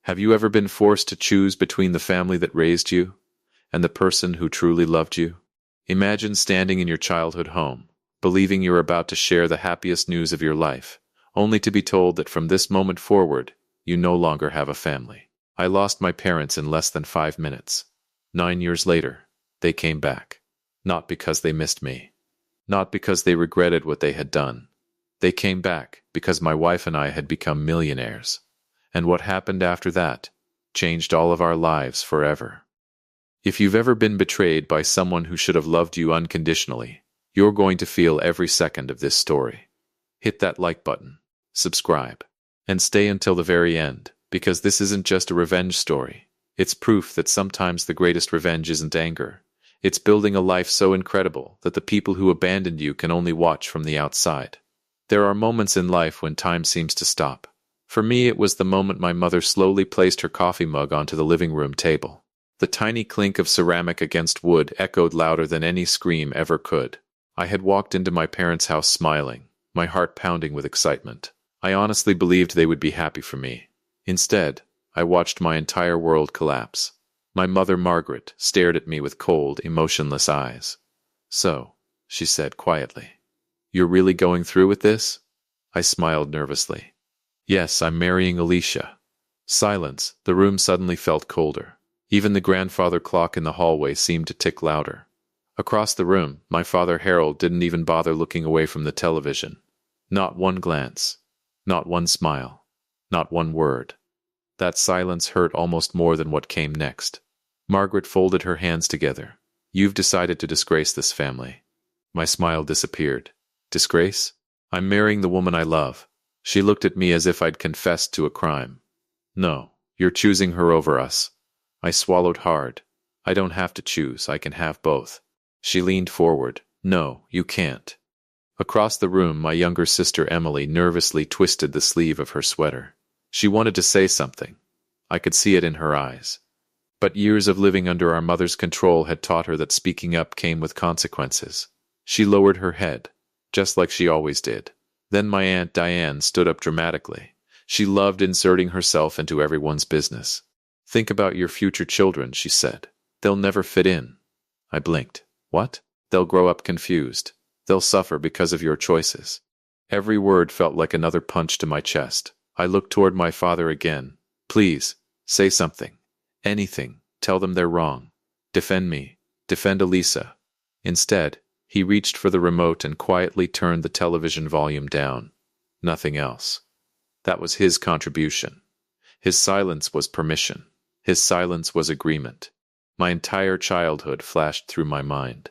Have you ever been forced to choose between the family that raised you and the person who truly loved you? Imagine standing in your childhood home, believing you're about to share the happiest news of your life, only to be told that from this moment forward, you no longer have a family. I lost my parents in less than 5 minutes. 9 years later, they came back. Not because they missed me. Not because they regretted what they had done. They came back because my wife and I had become millionaires. And what happened after that changed all of our lives forever. If you've ever been betrayed by someone who should have loved you unconditionally, you're going to feel every second of this story. Hit that like button, subscribe, and stay until the very end, because this isn't just a revenge story. It's proof that sometimes the greatest revenge isn't anger. It's building a life so incredible that the people who abandoned you can only watch from the outside. There are moments in life when time seems to stop. For me, it was the moment my mother slowly placed her coffee mug onto the living room table. The tiny clink of ceramic against wood echoed louder than any scream ever could. I had walked into my parents' house smiling, my heart pounding with excitement. I honestly believed they would be happy for me. Instead, I watched my entire world collapse. My mother, Margaret, stared at me with cold, emotionless eyes. "So," she said quietly, "you're really going through with this?" I smiled nervously. "Yes, I'm marrying Alicia." Silence. The room suddenly felt colder. Even the grandfather clock in the hallway seemed to tick louder. Across the room, my father Harold didn't even bother looking away from the television. Not one glance. Not one smile. Not one word. That silence hurt almost more than what came next. Margaret folded her hands together. "You've decided to disgrace this family." My smile disappeared. Disgrace? I'm marrying the woman I love. She looked at me as if I'd confessed to a crime. "No, you're choosing her over us." I swallowed hard. "I don't have to choose, I can have both." She leaned forward. "No, you can't." Across the room, my younger sister Emily nervously twisted the sleeve of her sweater. She wanted to say something. I could see it in her eyes. But years of living under our mother's control had taught her that speaking up came with consequences. She lowered her head, just like she always did. Then my Aunt Diane stood up dramatically. She loved inserting herself into everyone's business. "Think about your future children," she said. "They'll never fit in." I blinked. What? They'll grow up confused. They'll suffer because of your choices. Every word felt like another punch to my chest. I looked toward my father again. "Please, say something. Anything. Tell them they're wrong. Defend me. Defend Alicia." Instead, he reached for the remote and quietly turned the television volume down. Nothing else. That was his contribution. His silence was permission. His silence was agreement. My entire childhood flashed through my mind.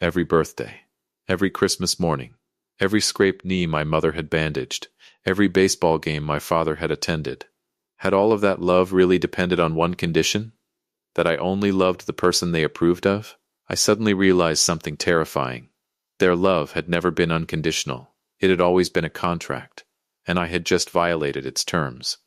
Every birthday, every Christmas morning, every scraped knee my mother had bandaged, every baseball game my father had attended. Had all of that love really depended on one condition? That I only loved the person they approved of? I suddenly realized something terrifying. Their love had never been unconditional. It had always been a contract, and I had just violated its terms.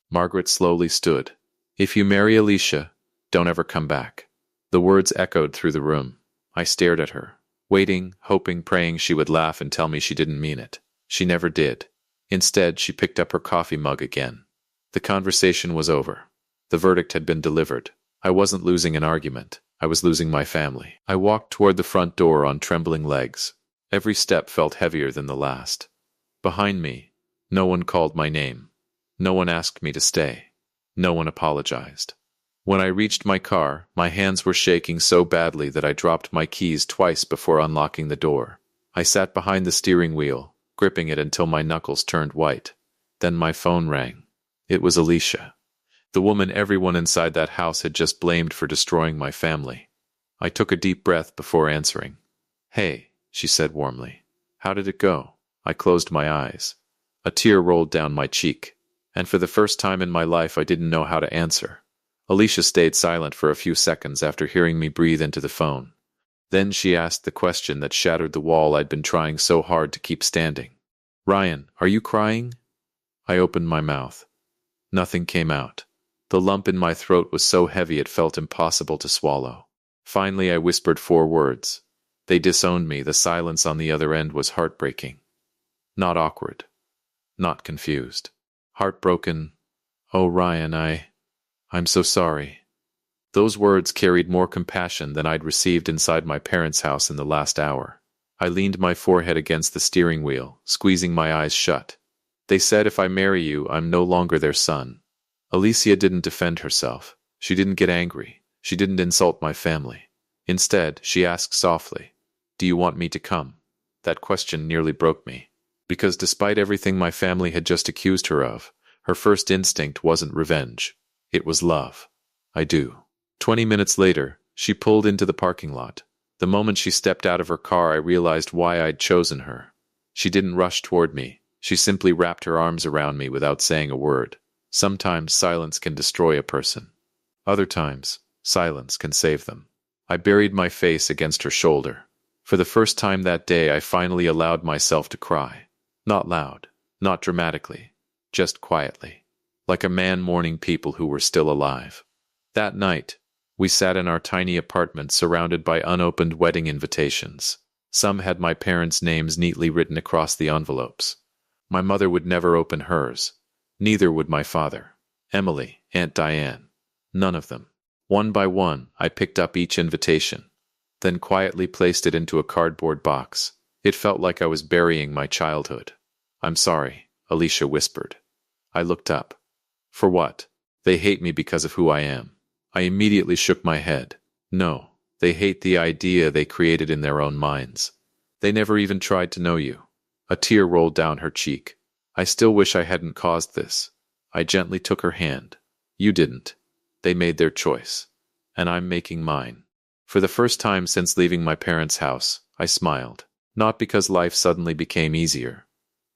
Margaret slowly stood. "If you marry Alicia, don't ever come back." The words echoed through the room. I stared at her, waiting, hoping, praying she would laugh and tell me she didn't mean it. She never did. Instead, she picked up her coffee mug again. The conversation was over. The verdict had been delivered. I wasn't losing an argument. I was losing my family. I walked toward the front door on trembling legs. Every step felt heavier than the last. Behind me, no one called my name. No one asked me to stay. No one apologized. When I reached my car, my hands were shaking so badly that I dropped my keys twice before unlocking the door. I sat behind the steering wheel, gripping it until my knuckles turned white. Then my phone rang. It was Alicia. The woman everyone inside that house had just blamed for destroying my family. I took a deep breath before answering. "Hey," she said warmly. "How did it go?" I closed my eyes. A tear rolled down my cheek, and for the first time in my life I didn't know how to answer. Alicia stayed silent for a few seconds after hearing me breathe into the phone. Then she asked the question that shattered the wall I'd been trying so hard to keep standing. "Ryan, are you crying?" I opened my mouth. Nothing came out. The lump in my throat was so heavy it felt impossible to swallow. Finally, I whispered 4 words. They disowned me. The silence on the other end was heartbreaking. Not awkward. Not confused. Heartbroken. "Oh, Ryan, I'm so sorry." Those words carried more compassion than I'd received inside my parents' house in the last hour. I leaned my forehead against the steering wheel, squeezing my eyes shut. "They said if I marry you, I'm no longer their son." Alicia didn't defend herself. She didn't get angry. She didn't insult my family. Instead, she asked softly, "Do you want me to come?" That question nearly broke me. Because despite everything my family had just accused her of, her first instinct wasn't revenge. It was love. "I do." 20 minutes later, she pulled into the parking lot. The moment she stepped out of her car, I realized why I'd chosen her. She didn't rush toward me. She simply wrapped her arms around me without saying a word. Sometimes silence can destroy a person. Other times, silence can save them. I buried my face against her shoulder. For the first time that day, I finally allowed myself to cry. Not loud, not dramatically, just quietly, like a man mourning people who were still alive. That night, we sat in our tiny apartment surrounded by unopened wedding invitations. Some had my parents' names neatly written across the envelopes. My mother would never open hers. Neither would my father, Emily, Aunt Diane. None of them. One by one, I picked up each invitation, then quietly placed it into a cardboard box. It felt like I was burying my childhood. "I'm sorry," Alicia whispered. I looked up. "For what?" "They hate me because of who I am." I immediately shook my head. "No, they hate the idea they created in their own minds. They never even tried to know you." A tear rolled down her cheek. "I still wish I hadn't caused this." I gently took her hand. "You didn't. They made their choice. And I'm making mine." For the first time since leaving my parents' house, I smiled. Not because life suddenly became easier,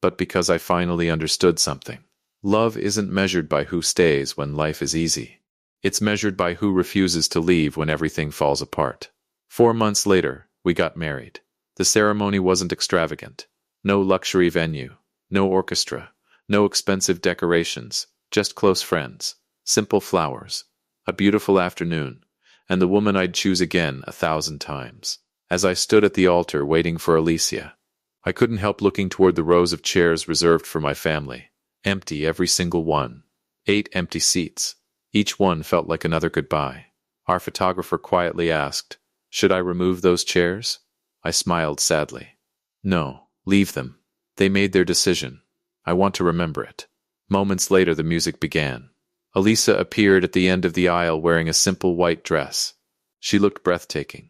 but because I finally understood something. Love isn't measured by who stays when life is easy. It's measured by who refuses to leave when everything falls apart. 4 months later, we got married. The ceremony wasn't extravagant. No luxury venue, no orchestra, no expensive decorations, just close friends, simple flowers, a beautiful afternoon, and the woman I'd choose again 1,000 times. As I stood at the altar waiting for Alicia, I couldn't help looking toward the rows of chairs reserved for my family. Empty, every single one. 8 empty seats. Each one felt like another goodbye. Our photographer quietly asked, "Should I remove those chairs?" I smiled sadly. "No, leave them. They made their decision. I want to remember it." Moments later, the music began. Alicia appeared at the end of the aisle wearing a simple white dress. She looked breathtaking.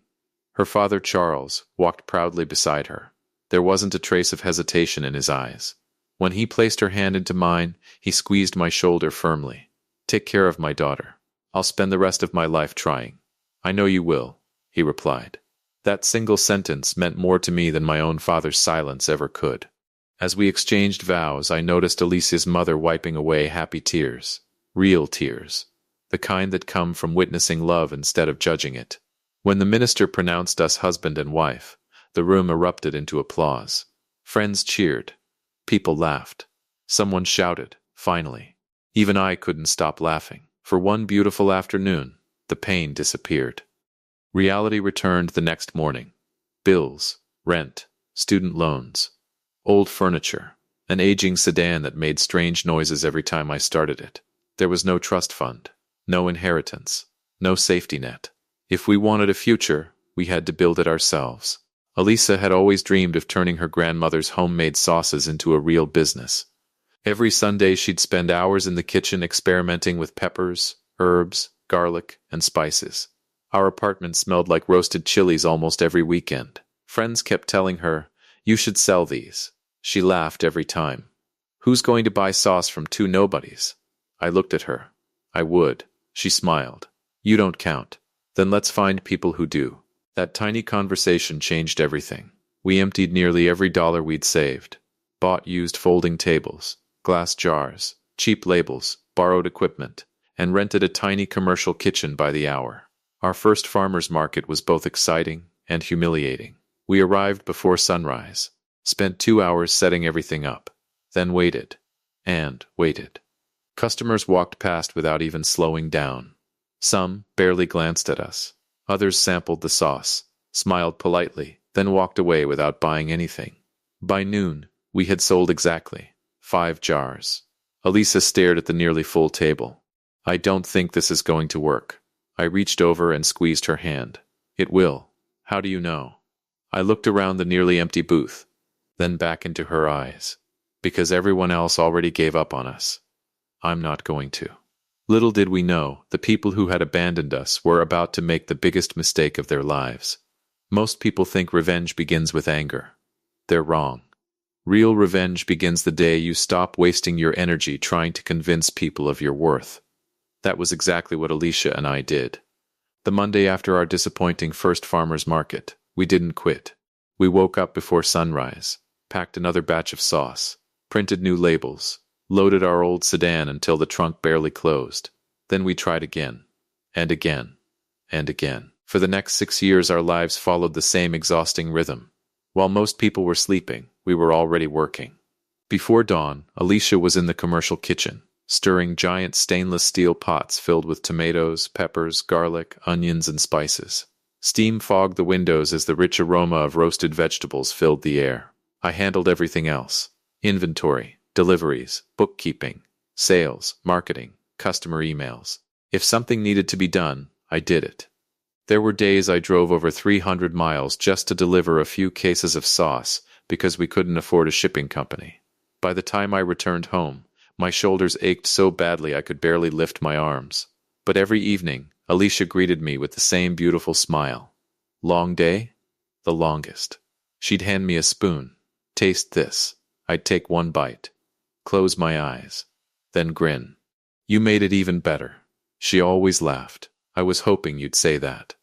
Her father, Charles, walked proudly beside her. There wasn't a trace of hesitation in his eyes. When he placed her hand into mine, he squeezed my shoulder firmly. "Take care of my daughter. I'll spend the rest of my life trying." "I know you will," he replied. That single sentence meant more to me than my own father's silence ever could. As we exchanged vows, I noticed Alicia's mother wiping away happy tears. Real tears. The kind that come from witnessing love instead of judging it. When the minister pronounced us husband and wife, the room erupted into applause. Friends cheered. People laughed. Someone shouted, "Finally." Even I couldn't stop laughing. For one beautiful afternoon, the pain disappeared. Reality returned the next morning. Bills, rent, student loans, old furniture, an aging sedan that made strange noises every time I started it. There was no trust fund, no inheritance, no safety net. If we wanted a future, we had to build it ourselves. Alicia had always dreamed of turning her grandmother's homemade sauces into a real business. Every Sunday she'd spend hours in the kitchen experimenting with peppers, herbs, garlic, and spices. Our apartment smelled like roasted chilies almost every weekend. Friends kept telling her, "You should sell these." She laughed every time. "Who's going to buy sauce from 2 nobodies?" I looked at her. "I would." She smiled. "You don't count." "Then let's find people who do." That tiny conversation changed everything. We emptied nearly every dollar we'd saved. Bought used folding tables, glass jars, cheap labels, borrowed equipment, and rented a tiny commercial kitchen by the hour. Our first farmer's market was both exciting and humiliating. We arrived before sunrise, spent 2 hours setting everything up, then waited, and waited. Customers walked past without even slowing down. Some barely glanced at us. Others sampled the sauce, smiled politely, then walked away without buying anything. By noon, we had sold exactly 5 jars. Alicia stared at the nearly full table. I don't think this is going to work. I reached over and squeezed her hand. It will. How do you know? I looked around the nearly empty booth, then back into her eyes. Because everyone else already gave up on us. I'm not going to. Little did we know, the people who had abandoned us were about to make the biggest mistake of their lives. Most people think revenge begins with anger. They're wrong. Real revenge begins the day you stop wasting your energy trying to convince people of your worth. That was exactly what Alicia and I did. The Monday after our disappointing first farmer's market, we didn't quit. We woke up before sunrise, packed another batch of sauce, printed new labels, loaded our old sedan until the trunk barely closed. Then we tried again, and again, and again. For the next 6 years our lives followed the same exhausting rhythm. While most people were sleeping, we were already working. Before dawn, Alicia was in the commercial kitchen, stirring giant stainless steel pots filled with tomatoes, peppers, garlic, onions, and spices. Steam fogged the windows as the rich aroma of roasted vegetables filled the air. I handled everything else. Inventory, deliveries, bookkeeping, sales, marketing, customer emails. If something needed to be done, I did it. There were days I drove over 300 miles just to deliver a few cases of sauce because we couldn't afford a shipping company. By the time I returned home, my shoulders ached so badly I could barely lift my arms. But every evening, Alicia greeted me with the same beautiful smile. Long day? The longest. She'd hand me a spoon. Taste this. I'd take one bite. Close my eyes. Then grin. You made it even better. She always laughed. I was hoping you'd say that.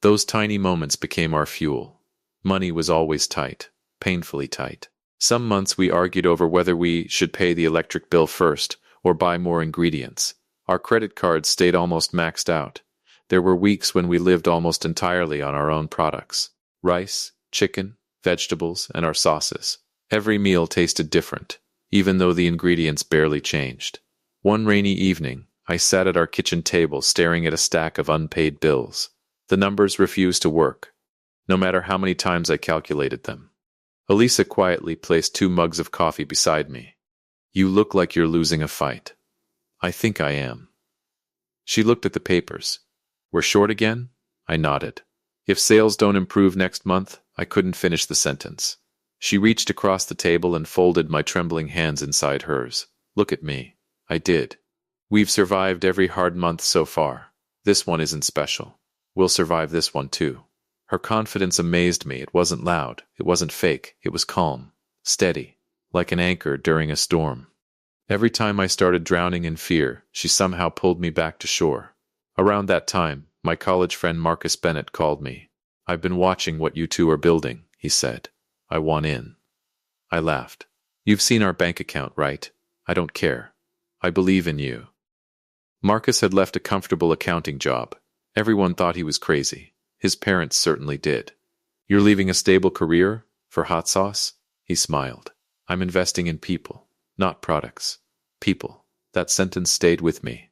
Those tiny moments became our fuel. Money was always tight. Painfully tight. Some months we argued over whether we should pay the electric bill first or buy more ingredients. Our credit cards stayed almost maxed out. There were weeks when we lived almost entirely on our own products. Rice, chicken, vegetables, and our sauces. Every meal tasted different, even though the ingredients barely changed. One rainy evening, I sat at our kitchen table staring at a stack of unpaid bills. The numbers refused to work, no matter how many times I calculated them. Alicia quietly placed 2 mugs of coffee beside me. You look like you're losing a fight. I think I am. She looked at the papers. We're short again? I nodded. If sales don't improve next month, I couldn't finish the sentence. She reached across the table and folded my trembling hands inside hers. Look at me. I did. We've survived every hard month so far. This one isn't special. We'll survive this one too. Her confidence amazed me. It wasn't loud. It wasn't fake. It was calm. Steady. Like an anchor during a storm. Every time I started drowning in fear, she somehow pulled me back to shore. Around that time, my college friend Marcus Bennett called me. I've been watching what you two are building, he said. I want in. I laughed. You've seen our bank account, right? I don't care. I believe in you. Marcus had left a comfortable accounting job. Everyone thought he was crazy. His parents certainly did. You're leaving a stable career? For hot sauce? He smiled. I'm investing in people, not products. People. That sentence stayed with me.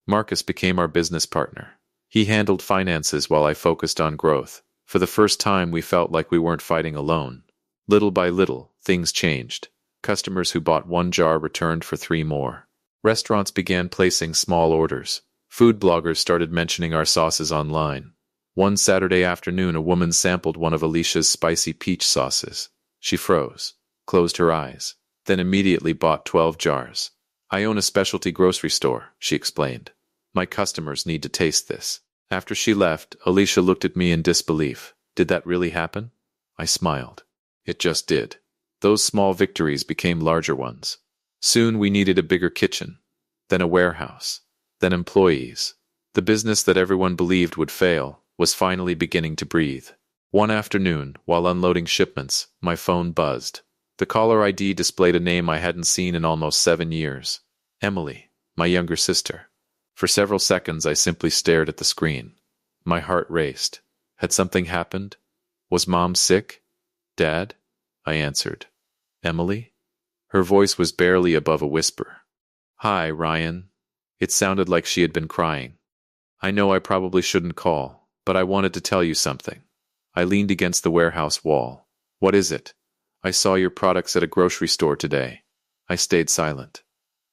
Marcus became our business partner. He handled finances while I focused on growth. For the first time, we felt like we weren't fighting alone. Little by little, things changed. Customers who bought 1 jar returned for 3 more. Restaurants began placing small orders. Food bloggers started mentioning our sauces online. One Saturday afternoon, a woman sampled one of Alicia's spicy peach sauces. She froze, closed her eyes, then immediately bought 12 jars. I own a specialty grocery store, she explained. My customers need to taste this. After she left, Alicia looked at me in disbelief. Did that really happen? I smiled. It just did. Those small victories became larger ones. Soon we needed a bigger kitchen, then a warehouse, then employees. The business that everyone believed would fail was finally beginning to breathe. One afternoon, while unloading shipments, my phone buzzed. The caller ID displayed a name I hadn't seen in almost 7 years. Emily, my younger sister. For several seconds I simply stared at the screen. My heart raced. Had something happened? Was Mom sick? Dad? I answered. Emily? Her voice was barely above a whisper. Hi, Ryan. It sounded like she had been crying. I know I probably shouldn't call, but I wanted to tell you something. I leaned against the warehouse wall. What is it? I saw your products at a grocery store today. I stayed silent.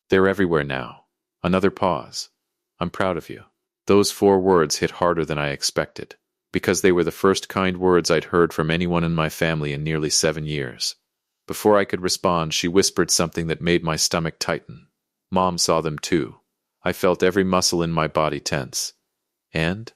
They're everywhere now. Another pause. I'm proud of you." Those 4 words hit harder than I expected, because they were the first kind words I'd heard from anyone in my family in nearly 7 years. Before I could respond, she whispered something that made my stomach tighten. Mom saw them too. I felt every muscle in my body tense. And?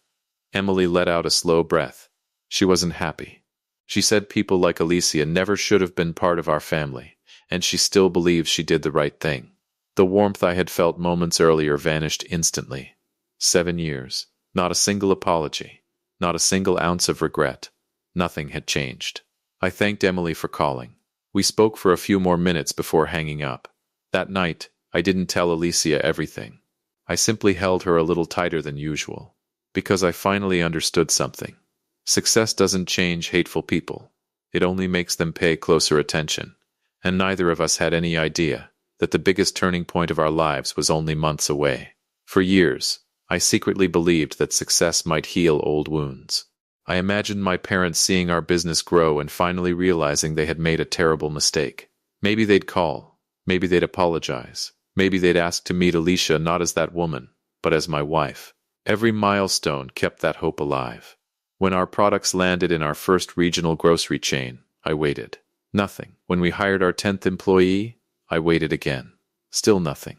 Emily let out a slow breath. She wasn't happy. She said people like Alicia never should have been part of our family, and she still believes she did the right thing. The warmth I had felt moments earlier vanished instantly. 7 years. Not a single apology. Not a single ounce of regret. Nothing had changed. I thanked Emily for calling. We spoke for a few more minutes before hanging up. That night, I didn't tell Alicia everything. I simply held her a little tighter than usual, because I finally understood something. Success doesn't change hateful people. It only makes them pay closer attention. And neither of us had any idea that the biggest turning point of our lives was only months away. For years, I secretly believed that success might heal old wounds. I imagined my parents seeing our business grow and finally realizing they had made a terrible mistake. Maybe they'd call. Maybe they'd apologize. Maybe they'd ask to meet Alicia not as that woman, but as my wife. Every milestone kept that hope alive. When our products landed in our first regional grocery chain, I waited. Nothing. When we hired our 10th employee, I waited again. Still nothing.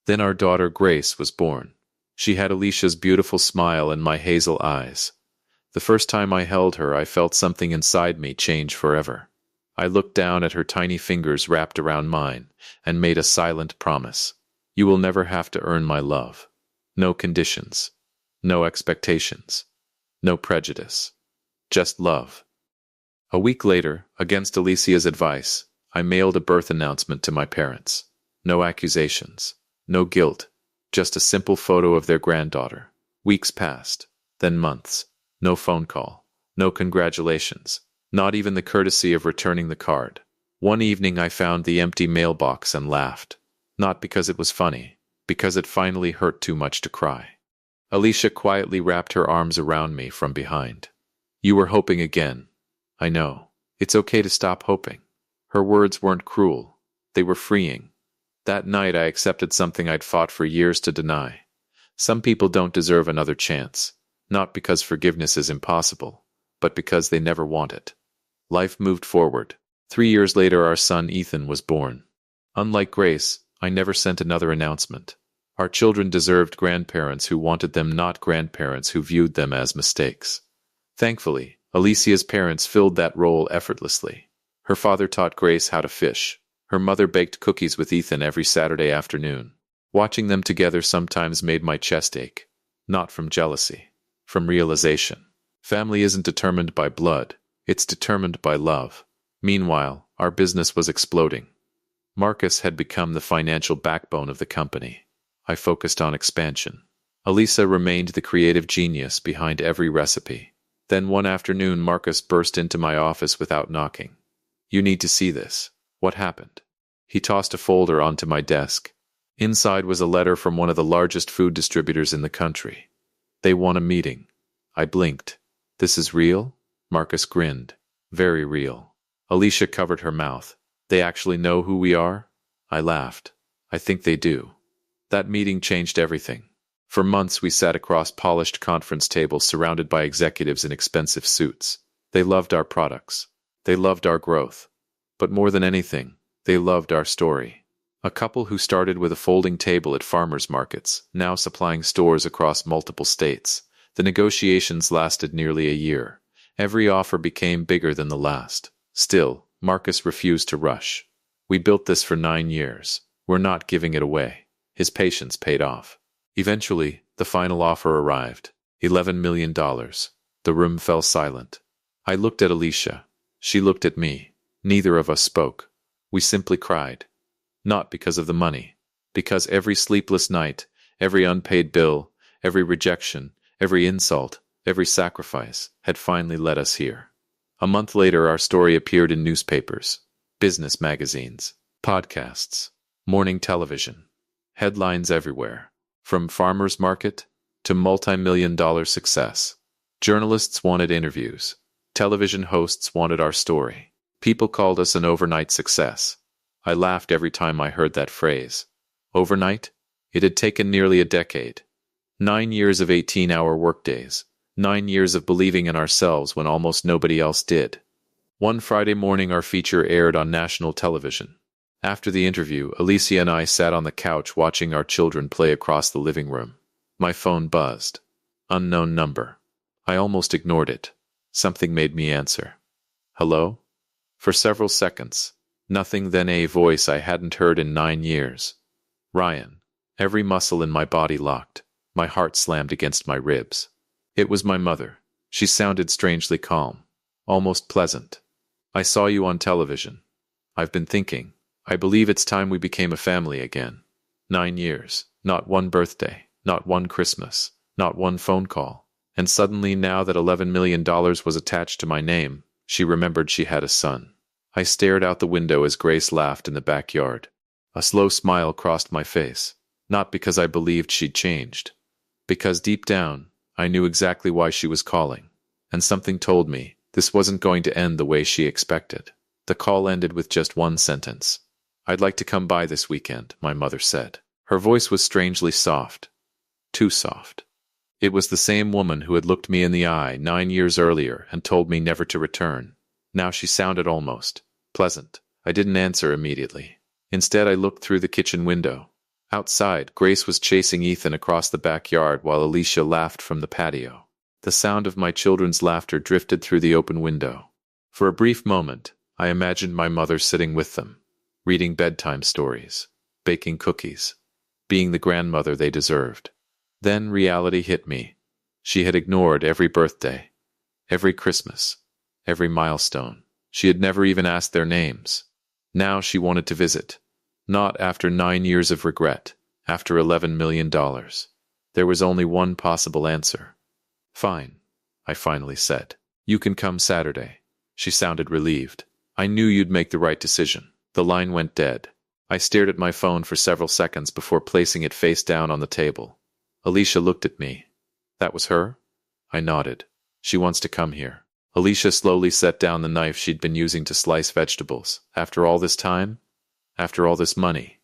Then our daughter Grace was born. She had Alicia's beautiful smile and my hazel eyes. The first time I held her, I felt something inside me change forever. I looked down at her tiny fingers wrapped around mine and made a silent promise. You will never have to earn my love. No conditions. No expectations. No prejudice. Just love. A week later, against Alicia's advice, I mailed a birth announcement to my parents. No accusations. No guilt. Just a simple photo of their granddaughter. Weeks passed. Then months. No phone call. No congratulations. Not even the courtesy of returning the card. One evening I found the empty mailbox and laughed. Not because it was funny, because it finally hurt too much to cry. Alicia quietly wrapped her arms around me from behind. You were hoping again. I know. It's okay to stop hoping. Her words weren't cruel. They were freeing. That night I accepted something I'd fought for years to deny. Some people don't deserve another chance, not because forgiveness is impossible, but because they never want it. Life moved forward. 3 years later our son Ethan was born. Unlike Grace, I never sent another announcement. Our children deserved grandparents who wanted them, not grandparents who viewed them as mistakes. Thankfully, Alicia's parents filled that role effortlessly. Her father taught Grace how to fish. Her mother baked cookies with Ethan every Saturday afternoon. Watching them together sometimes made my chest ache. Not from jealousy, from realization. Family isn't determined by blood, it's determined by love. Meanwhile, our business was exploding. Marcus had become the financial backbone of the company. I focused on expansion. Alicia remained the creative genius behind every recipe. Then one afternoon Marcus burst into my office without knocking. You need to see this. What happened? He tossed a folder onto my desk. Inside was a letter from one of the largest food distributors in the country. They want a meeting. I blinked. This is real? Marcus grinned. Very real. Alicia covered her mouth. They actually know who we are? I laughed. I think they do. That meeting changed everything. For months we sat across polished conference tables surrounded by executives in expensive suits. They loved our products. They loved our growth. But more than anything, they loved our story. A couple who started with a folding table at farmers markets, now supplying stores across multiple states. The negotiations lasted nearly a year. Every offer became bigger than the last. Still, Marcus refused to rush. We built this for 9 years. We're not giving it away. His patience paid off. Eventually, the final offer arrived. $11 million. The room fell silent. I looked at Alicia. She looked at me. Neither of us spoke. We simply cried. Not because of the money. Because every sleepless night, every unpaid bill, every rejection, every insult, every sacrifice had finally led us here. A month later, our story appeared in newspapers, business magazines, podcasts, morning television. Headlines everywhere. From farmers market to multi-million-dollar success. Journalists wanted interviews. Television hosts wanted our story. People called us an overnight success. I laughed every time I heard that phrase. Overnight? It had taken nearly a decade. 9 years of 18-hour workdays. 9 years of believing in ourselves when almost nobody else did. One Friday morning, our feature aired on national television. After the interview, Alicia and I sat on the couch watching our children play across the living room. My phone buzzed. Unknown number. I almost ignored it. Something made me answer. Hello? For several seconds. Nothing, then a voice I hadn't heard in 9 years. Ryan. Every muscle in my body locked. My heart slammed against my ribs. It was my mother. She sounded strangely calm. Almost pleasant. I saw you on television. I've been thinking. I believe it's time we became a family again. 9 years. Not one birthday. Not one Christmas. Not one phone call. And suddenly, now that $11 million was attached to my name, she remembered she had a son. I stared out the window as Grace laughed in the backyard. A slow smile crossed my face. Not because I believed she'd changed. Because deep down, I knew exactly why she was calling. And something told me this wasn't going to end the way she expected. The call ended with just one sentence. I'd like to come by this weekend, my mother said. Her voice was strangely soft. Too soft. It was the same woman who had looked me in the eye 9 years earlier and told me never to return. Now she sounded almost pleasant. I didn't answer immediately. Instead, I looked through the kitchen window. Outside, Grace was chasing Ethan across the backyard while Alicia laughed from the patio. The sound of my children's laughter drifted through the open window. For a brief moment, I imagined my mother sitting with them, reading bedtime stories, baking cookies, being the grandmother they deserved. Then reality hit me. She had ignored every birthday, every Christmas, every milestone. She had never even asked their names. Now she wanted to visit. Not after 9 years of regret, after $11 million. There was only one possible answer. Fine, I finally said. You can come Saturday. She sounded relieved. I knew you'd make the right decision. The line went dead. I stared at my phone for several seconds before placing it face down on the table. Alicia looked at me. That was her? I nodded. She wants to come here. Alicia slowly set down the knife she'd been using to slice vegetables. After all this time? After all this money?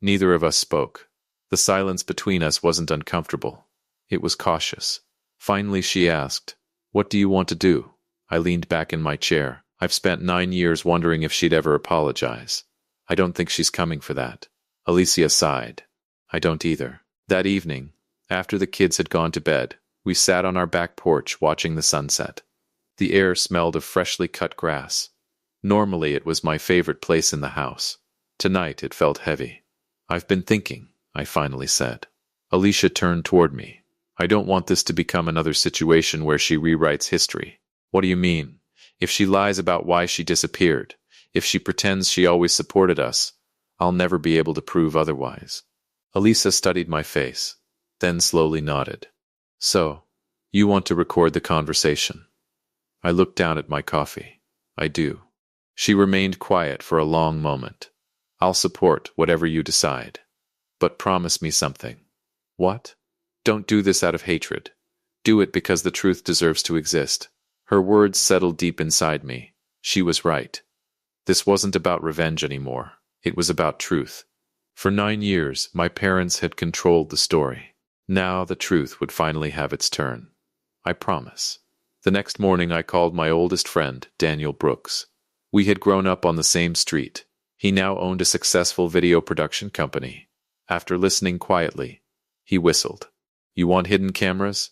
Neither of us spoke. The silence between us wasn't uncomfortable. It was cautious. Finally she asked, "What do you want to do?" I leaned back in my chair. I've spent 9 years wondering if she'd ever apologize. I don't think she's coming for that. Alicia sighed. I don't either. That evening, after the kids had gone to bed, we sat on our back porch watching the sunset. The air smelled of freshly cut grass. Normally it was my favorite place in the house. Tonight it felt heavy. I've been thinking, I finally said. Alicia turned toward me. I don't want this to become another situation where she rewrites history. What do you mean? If she lies about why she disappeared, if she pretends she always supported us, I'll never be able to prove otherwise. Alicia studied my face, then slowly nodded. So, you want to record the conversation? I looked down at my coffee. I do. She remained quiet for a long moment. I'll support whatever you decide. But promise me something. What? Don't do this out of hatred. Do it because the truth deserves to exist. Her words settled deep inside me. She was right. This wasn't about revenge anymore. It was about truth. For 9 years, my parents had controlled the story. Now the truth would finally have its turn. I promise. The next morning I called my oldest friend, Daniel Brooks. We had grown up on the same street. He now owned a successful video production company. After listening quietly, he whistled. You want hidden cameras?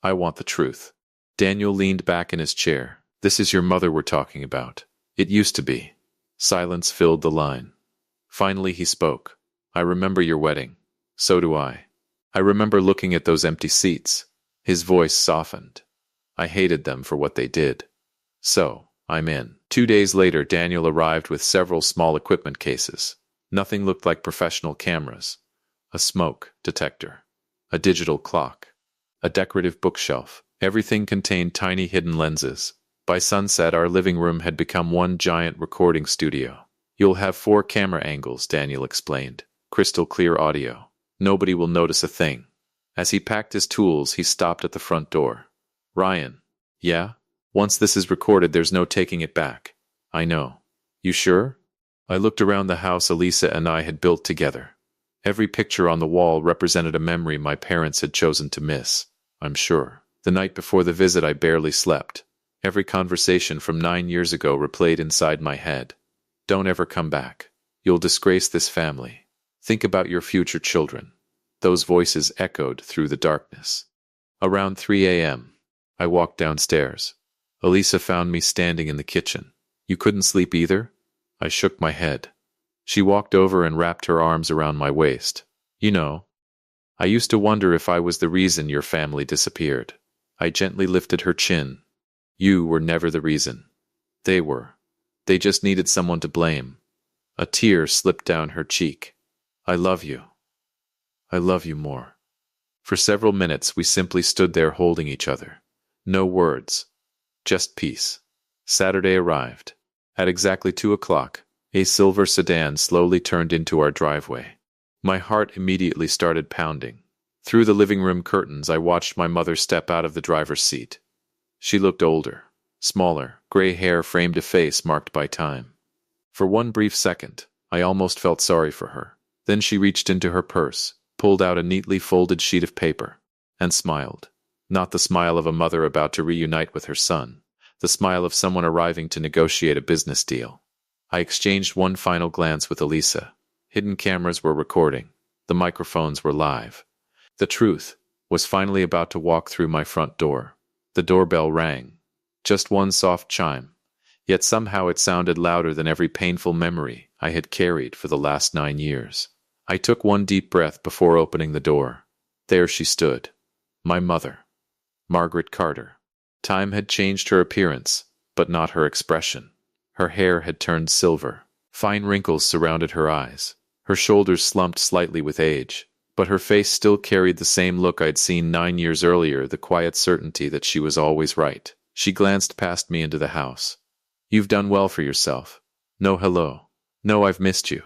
I want the truth. Daniel leaned back in his chair. This is your mother we're talking about. It used to be. Silence filled the line. Finally he spoke. I remember your wedding. So do I. I remember looking at those empty seats. His voice softened. I hated them for what they did. So, I'm in. 2 days later, Daniel arrived with several small equipment cases. Nothing looked like professional cameras. A smoke detector. A digital clock. A decorative bookshelf. Everything contained tiny hidden lenses. By sunset, our living room had become one giant recording studio. You'll have 4 camera angles, Daniel explained. Crystal clear audio. Nobody will notice a thing. As he packed his tools, he stopped at the front door. Ryan. Yeah? Once this is recorded, there's no taking it back. I know. You sure? I looked around the house Alicia and I had built together. Every picture on the wall represented a memory my parents had chosen to miss, I'm sure. The night before the visit I barely slept. Every conversation from 9 years ago replayed inside my head. Don't ever come back. You'll disgrace this family. Think about your future children. Those voices echoed through the darkness. Around 3 a.m., I walked downstairs. Alicia found me standing in the kitchen. You couldn't sleep either? I shook my head. She walked over and wrapped her arms around my waist. You know, I used to wonder if I was the reason your family disappeared. I gently lifted her chin. You were never the reason. They were. They just needed someone to blame. A tear slipped down her cheek. I love you. I love you more. For several minutes we simply stood there holding each other. No words. Just peace. Saturday arrived. At exactly 2 o'clock, a silver sedan slowly turned into our driveway. My heart immediately started pounding. Through the living room curtains I watched my mother step out of the driver's seat. She looked older, smaller, gray hair framed a face marked by time. For one brief second, I almost felt sorry for her. Then she reached into her purse, pulled out a neatly folded sheet of paper, and smiled. Not the smile of a mother about to reunite with her son, the smile of someone arriving to negotiate a business deal. I exchanged one final glance with Alicia. Hidden cameras were recording. The microphones were live. The truth was finally about to walk through my front door. The doorbell rang. Just one soft chime. Yet somehow it sounded louder than every painful memory I had carried for the last 9 years. I took one deep breath before opening the door. There she stood. My mother. Margaret Carter. Time had changed her appearance, but not her expression. Her hair had turned silver. Fine wrinkles surrounded her eyes. Her shoulders slumped slightly with age, but her face still carried the same look I'd seen 9 years earlier, the quiet certainty that she was always right. She glanced past me into the house. You've done well for yourself. No hello. No I've missed you.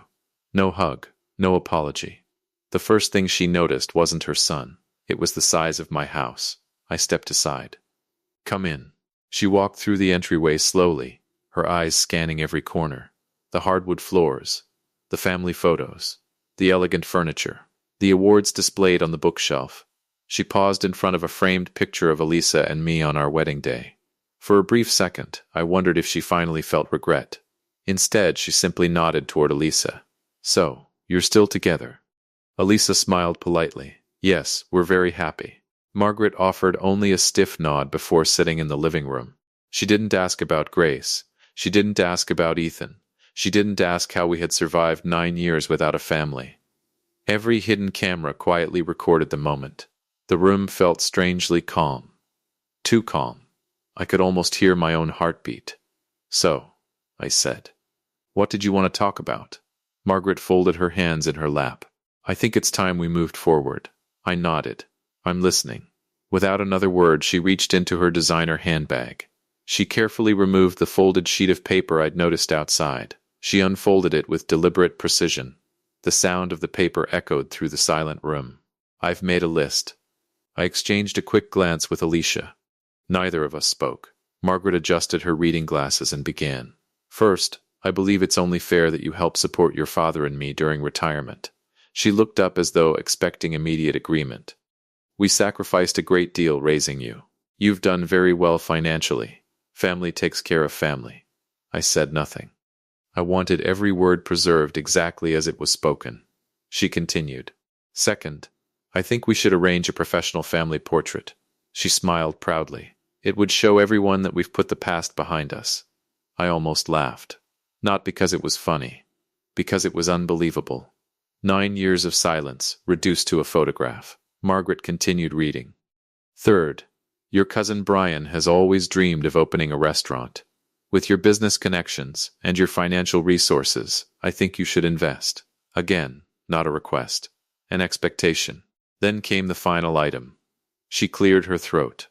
No hug. No apology. The first thing she noticed wasn't her son. It was the size of my house. I stepped aside. Come in. She walked through the entryway slowly, her eyes scanning every corner. The hardwood floors, the family photos, the elegant furniture, the awards displayed on the bookshelf. She paused in front of a framed picture of Alicia and me on our wedding day. For a brief second, I wondered if she finally felt regret. Instead, she simply nodded toward Alicia. So, you're still together? Alicia smiled politely. Yes, we're very happy. Margaret offered only a stiff nod before sitting in the living room. She didn't ask about Grace. She didn't ask about Ethan. She didn't ask how we had survived 9 years without a family. Every hidden camera quietly recorded the moment. The room felt strangely calm. Too calm. I could almost hear my own heartbeat. So, I said, what did you want to talk about? Margaret folded her hands in her lap. I think it's time we moved forward. I nodded. I'm listening. Without another word, she reached into her designer handbag. She carefully removed the folded sheet of paper I'd noticed outside. She unfolded it with deliberate precision. The sound of the paper echoed through the silent room. I've made a list. I exchanged a quick glance with Alicia. Neither of us spoke. Margaret adjusted her reading glasses and began. First, I believe it's only fair that you help support your father and me during retirement. She looked up as though expecting immediate agreement. We sacrificed a great deal raising you. You've done very well financially. Family takes care of family. I said nothing. I wanted every word preserved exactly as it was spoken. She continued. Second, I think we should arrange a professional family portrait. She smiled proudly. It would show everyone that we've put the past behind us. I almost laughed. Not because it was funny. Because it was unbelievable. 9 years of silence, reduced to a photograph. Margaret continued reading. Third, your cousin Brian has always dreamed of opening a restaurant. With your business connections and your financial resources, I think you should invest. Again, not a request. An expectation. Then came the final item. She cleared her throat.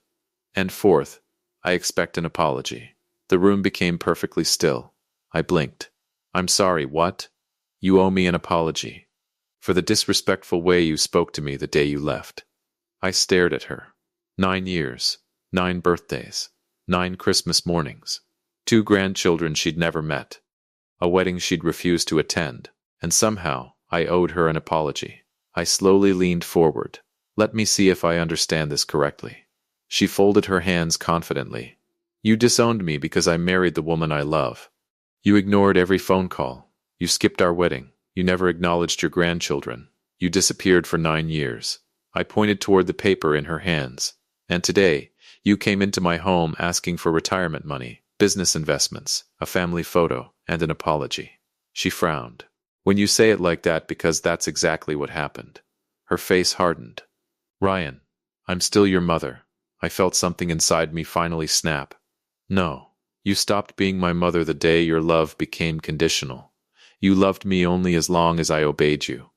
And fourth, I expect an apology. The room became perfectly still. I blinked. I'm sorry, what? You owe me an apology. For the disrespectful way you spoke to me the day you left. I stared at her. 9 years, 9 birthdays, 9 Christmas mornings, 2 grandchildren she'd never met, a wedding she'd refused to attend, and somehow I owed her an apology. I slowly leaned forward. Let me see if I understand this correctly. She folded her hands confidently. You disowned me because I married the woman I love. You ignored every phone call. You skipped our wedding. You never acknowledged your grandchildren. You disappeared for 9 years. I pointed toward the paper in her hands. And today, you came into my home asking for retirement money, business investments, a family photo, and an apology. She frowned. When you say it like that, because that's exactly what happened. Her face hardened. Ryan, I'm still your mother. I felt something inside me finally snap. No, you stopped being my mother the day your love became conditional. You loved me only as long as I obeyed you.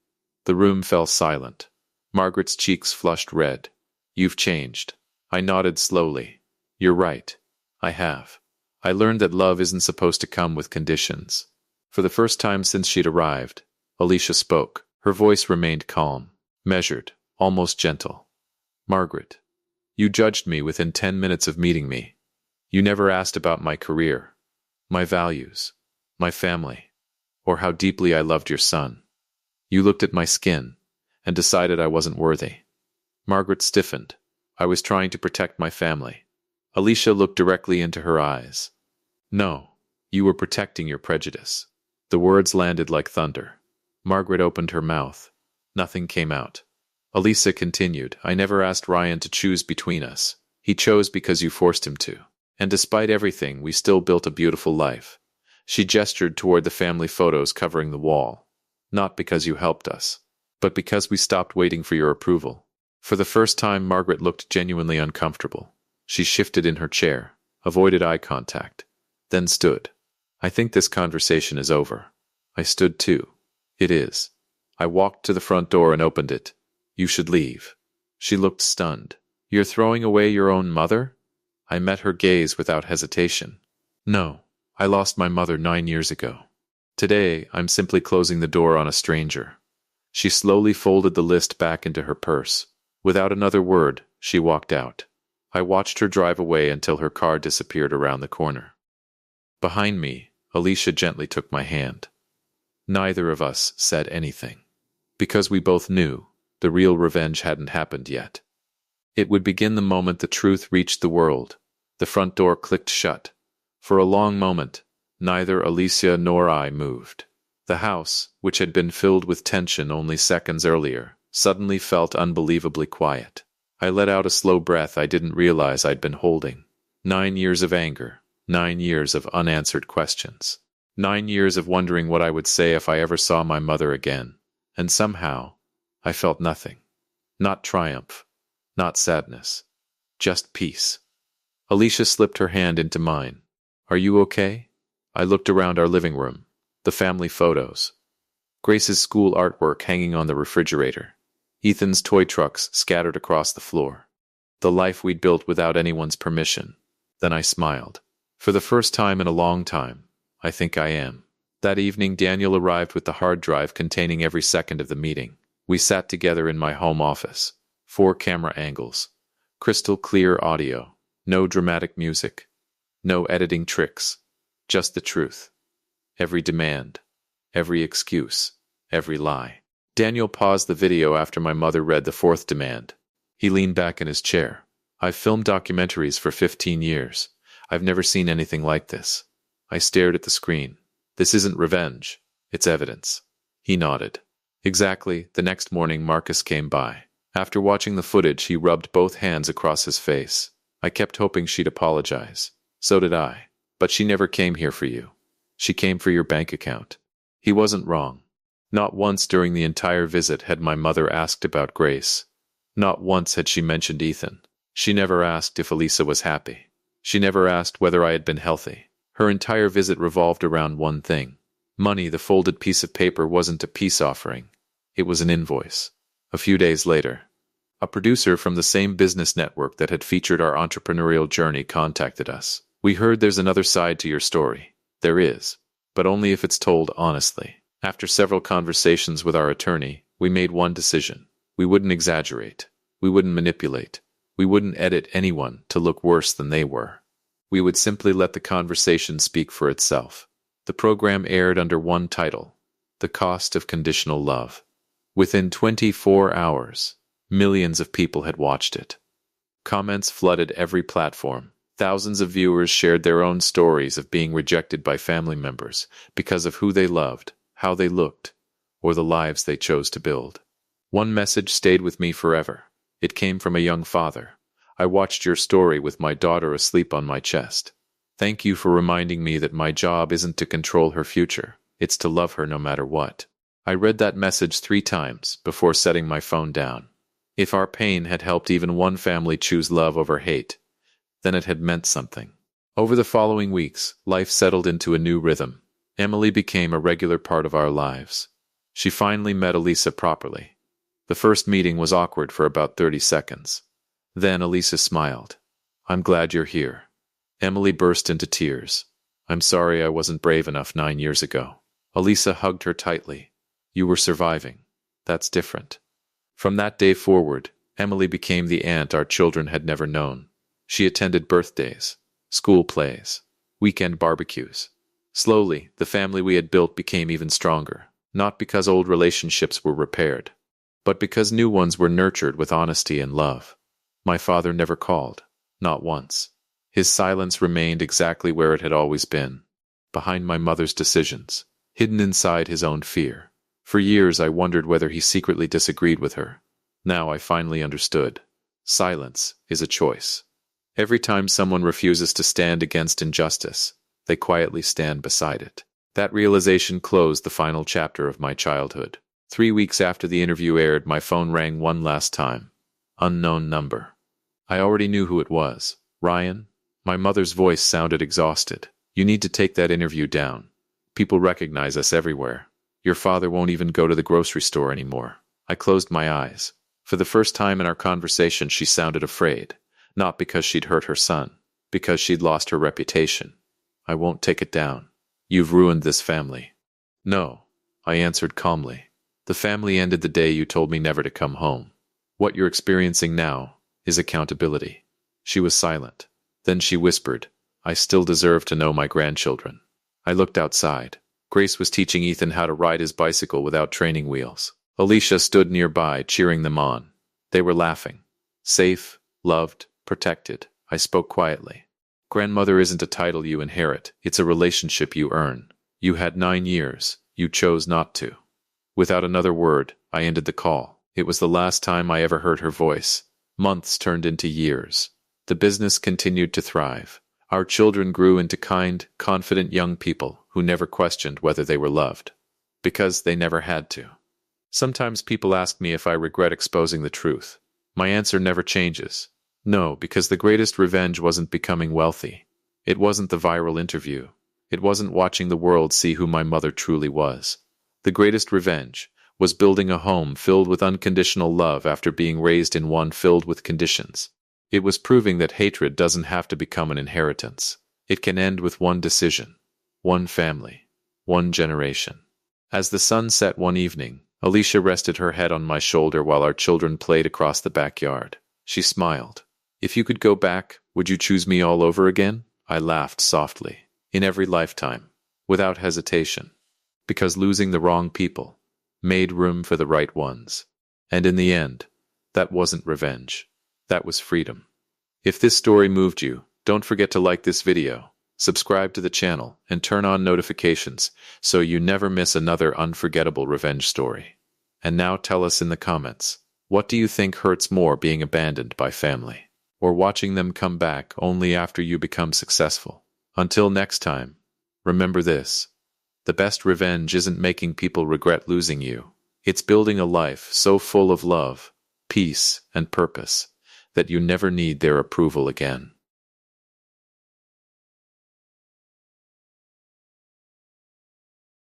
The room fell silent. Margaret's cheeks flushed red. You've changed. I nodded slowly. You're right. I have. I learned that love isn't supposed to come with conditions. For the first time since she'd arrived, Alicia spoke. Her voice remained calm, measured, almost gentle. Margaret, you judged me within 10 minutes of meeting me. You never asked about my career, my values, my family, or how deeply I loved your son. You looked at my skin and decided I wasn't worthy. Margaret stiffened. I was trying to protect my family. Alicia looked directly into her eyes. No, you were protecting your prejudice. The words landed like thunder. Margaret opened her mouth. Nothing came out. Alicia continued, I never asked Ryan to choose between us. He chose because you forced him to. And despite everything, we still built a beautiful life. She gestured toward the family photos covering the wall. Not because you helped us, but because we stopped waiting for your approval. For the first time, Margaret looked genuinely uncomfortable. She shifted in her chair, avoided eye contact, then stood. I think this conversation is over. I stood too. It is. I walked to the front door and opened it. You should leave. She looked stunned. You're throwing away your own mother? I met her gaze without hesitation. No, I lost my mother 9 years ago. Today, I'm simply closing the door on a stranger. She slowly folded the list back into her purse. Without another word, she walked out. I watched her drive away until her car disappeared around the corner. Behind me, Alicia gently took my hand. Neither of us said anything, because we both knew the real revenge hadn't happened yet. It would begin the moment the truth reached the world. The front door clicked shut. For a long moment, neither Alicia nor I moved. The house, which had been filled with tension only seconds earlier, suddenly felt unbelievably quiet. I let out a slow breath I didn't realize I'd been holding. 9 years of anger, 9 years of unanswered questions, 9 years of wondering what I would say if I ever saw my mother again. And somehow, I felt nothing. Not triumph, not sadness, just peace. Alicia slipped her hand into mine. Are you okay? I looked around our living room, the family photos, Grace's school artwork hanging on the refrigerator, Ethan's toy trucks scattered across the floor, the life we'd built without anyone's permission. Then I smiled. For the first time in a long time, I think I am. That evening, Daniel arrived with the hard drive containing every second of the meeting. We sat together in my home office. 4 camera angles, crystal clear audio, no dramatic music, no editing tricks, just the truth. Every demand, every excuse, every lie. Daniel paused the video after my mother read the 4th demand. He leaned back in his chair. I've filmed documentaries for 15 years. I've never seen anything like this. I stared at the screen. This isn't revenge. It's evidence. He nodded. Exactly. The next morning, Marcus came by. After watching the footage, he rubbed both hands across his face. I kept hoping she'd apologize. So did I. But she never came here for you. She came for your bank account. He wasn't wrong. Not once during the entire visit had my mother asked about Grace. Not once had she mentioned Ethan. She never asked if Alicia was happy. She never asked whether I had been healthy. Her entire visit revolved around one thing. Money. The folded piece of paper wasn't a peace offering. It was an invoice. A few days later, a producer from the same business network that had featured our entrepreneurial journey contacted us. We heard there's another side to your story. There is, but only if it's told honestly. After several conversations with our attorney, we made one decision. We wouldn't exaggerate. We wouldn't manipulate. We wouldn't edit anyone to look worse than they were. We would simply let the conversation speak for itself. The program aired under one title, The Cost of Conditional Love. Within 24 hours, millions of people had watched it. Comments flooded every platform. Thousands of viewers shared their own stories of being rejected by family members because of who they loved, how they looked, or the lives they chose to build. One message stayed with me forever. It came from a young father. I watched your story with my daughter asleep on my chest. Thank you for reminding me that my job isn't to control her future. It's to love her no matter what. I read that message 3 times before setting my phone down. If our pain had helped even one family choose love over hate, then it had meant something. Over the following weeks, life settled into a new rhythm. Emily became a regular part of our lives. She finally met Alicia properly. The first meeting was awkward for about 30 seconds. Then Alicia smiled. "I'm glad you're here." Emily burst into tears. "I'm sorry I wasn't brave enough 9 years ago." Alicia hugged her tightly. "You were surviving. That's different." From that day forward, Emily became the aunt our children had never known. She attended birthdays, school plays, weekend barbecues. Slowly, the family we had built became even stronger, not because old relationships were repaired, but because new ones were nurtured with honesty and love. My father never called, not once. His silence remained exactly where it had always been, behind my mother's decisions, hidden inside his own fear. For years I wondered whether he secretly disagreed with her. Now I finally understood. Silence is a choice. Every time someone refuses to stand against injustice, they quietly stand beside it. That realization closed the final chapter of my childhood. 3 weeks after the interview aired, my phone rang one last time. Unknown number. I already knew who it was. "Ryan?" My mother's voice sounded exhausted. "You need to take that interview down. People recognize us everywhere. Your father won't even go to the grocery store anymore." I closed my eyes. For the first time in our conversation, she sounded afraid. Not because she'd hurt her son, because she'd lost her reputation. "I won't take it down. You've ruined this family." "No," I answered calmly. "The family ended the day you told me never to come home. What you're experiencing now is accountability." She was silent. Then she whispered, "I still deserve to know my grandchildren." I looked outside. Grace was teaching Ethan how to ride his bicycle without training wheels. Alicia stood nearby, cheering them on. They were laughing. Safe, loved, protected. I spoke quietly. "Grandmother isn't a title you inherit. It's a relationship you earn. You had 9 years. You chose not to." Without another word, I ended the call. It was the last time I ever heard her voice. Months turned into years. The business continued to thrive. Our children grew into kind, confident young people who never questioned whether they were loved, because they never had to. Sometimes people ask me if I regret exposing the truth. My answer never changes. No, because the greatest revenge wasn't becoming wealthy. It wasn't the viral interview. It wasn't watching the world see who my mother truly was. The greatest revenge was building a home filled with unconditional love after being raised in one filled with conditions. It was proving that hatred doesn't have to become an inheritance. It can end with one decision, one family, one generation. As the sun set one evening, Alicia rested her head on my shoulder while our children played across the backyard. She smiled. "If you could go back, would you choose me all over again?" I laughed softly. "In every lifetime, without hesitation. Because losing the wrong people made room for the right ones. And in the end, that wasn't revenge. That was freedom." If this story moved you, don't forget to like this video, subscribe to the channel, and turn on notifications so you never miss another unforgettable revenge story. And now tell us in the comments, what do you think hurts more, being abandoned by family, or watching them come back only after you become successful? Until next time, remember this: the best revenge isn't making people regret losing you. It's building a life so full of love, peace, and purpose that you never need their approval again.